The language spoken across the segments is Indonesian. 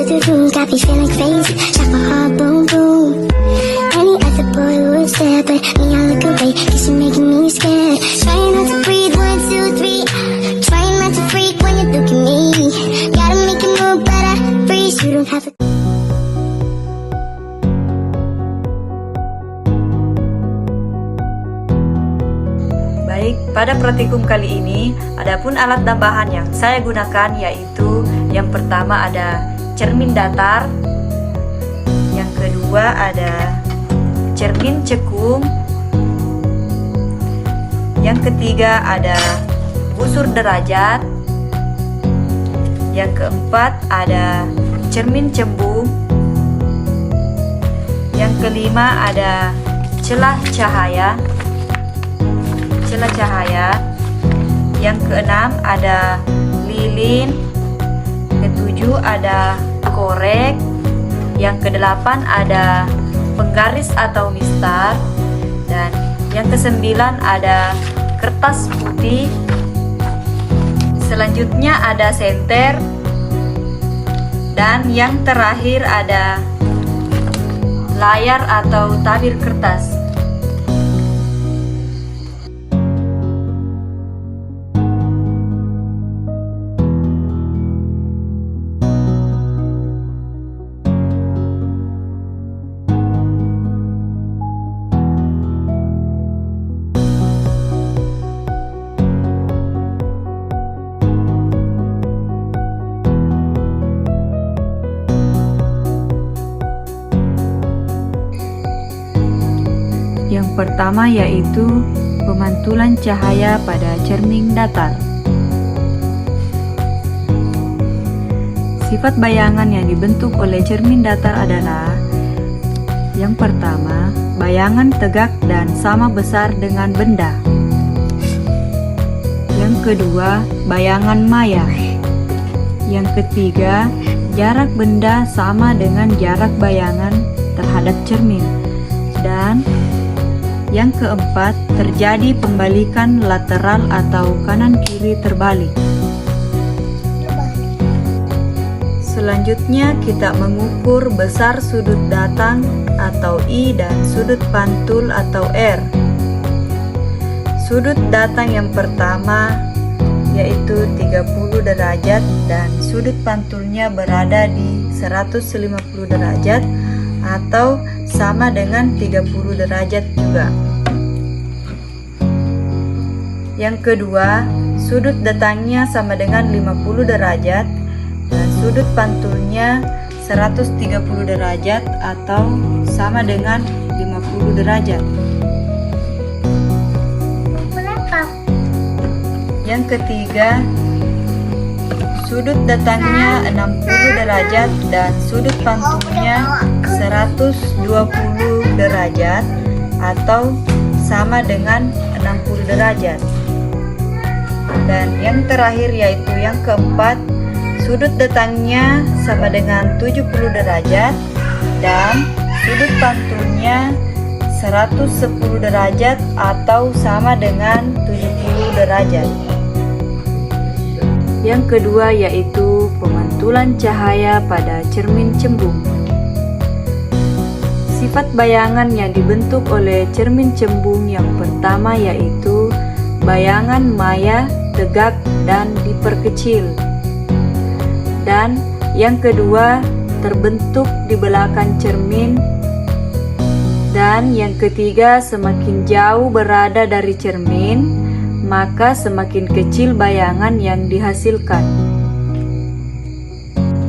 got me feeling crazy, like my heart boom boom. Any other boy would stare, but me I look away, cause you're making me scared. Trying not to breathe, 1, 2, 3. Trying not to freak when you look at me. Gotta make it move, but I freeze. You don't have to. Baik, pada praktikum kali ini, adapun alat tambahan yang saya gunakan yaitu yang pertama ada cermin datar, yang kedua ada cermin cekung, yang ketiga ada busur derajat, yang keempat ada cermin cembung, yang kelima ada celah cahaya, yang keenam ada lilin, ketujuh ada korek, yang kedelapan ada penggaris atau mistar, dan yang kesembilan ada kertas putih. Selanjutnya ada senter, dan yang terakhir ada layar atau tabir kertas. Yang pertama yaitu pemantulan cahaya pada cermin datar. Sifat bayangan yang dibentuk oleh cermin datar adalah: yang pertama, bayangan tegak dan sama besar dengan benda. Yang kedua, bayangan maya. Yang ketiga, jarak benda sama dengan jarak bayangan terhadap cermin. Dan yang keempat, terjadi pembalikan lateral atau kanan-kiri terbalik. Selanjutnya kita mengukur besar sudut datang atau I dan sudut pantul atau R. Sudut datang yang pertama yaitu 30 derajat dan sudut pantulnya berada di 150 derajat atau sama dengan 30 derajat juga. Yang kedua, sudut datangnya sama dengan 50 derajat dan sudut pantulnya 130 derajat atau sama dengan 50 derajat. Yang ketiga, sudut datangnya 60 derajat dan sudut pantulnya 120 derajat atau sama dengan 60 derajat. Dan yang terakhir yaitu yang keempat, sudut datangnya sama dengan 70 derajat dan sudut pantulnya 110 derajat atau sama dengan 70 derajat. Yang kedua yaitu pemantulan cahaya pada cermin cembung. Sifat bayangan yang dibentuk oleh cermin cembung yang pertama yaitu bayangan maya, tegak, dan diperkecil. Dan yang kedua, terbentuk di belakang cermin. Dan yang ketiga, semakin jauh berada dari cermin, maka semakin kecil bayangan yang dihasilkan.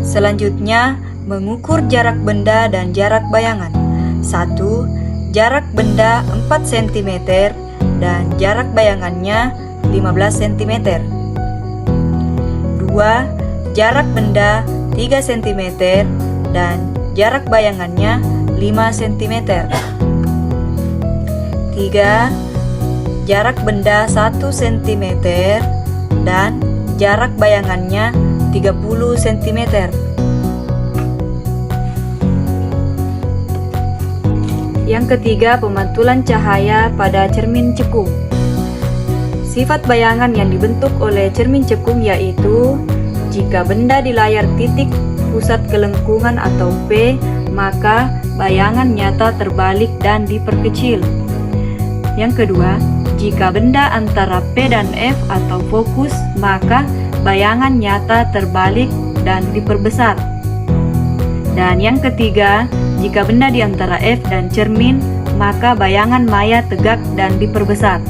Selanjutnya, mengukur jarak benda dan jarak bayangan. 1. Jarak benda 4 cm dan jarak bayangannya 15 cm. 2. Jarak benda 3 cm dan jarak bayangannya 5 cm. 3. Jarak benda 1 cm dan jarak bayangannya 30 cm. Yang ketiga, pemantulan cahaya pada cermin cekung. Sifat bayangan yang dibentuk oleh cermin cekung yaitu jika benda di layar titik pusat kelengkungan atau P, maka bayangan nyata terbalik dan diperkecil. Yang kedua, jika benda antara P dan F atau fokus, maka bayangan nyata terbalik dan diperbesar. Dan yang ketiga, jika benda di antara F dan cermin, maka bayangan maya tegak dan diperbesar.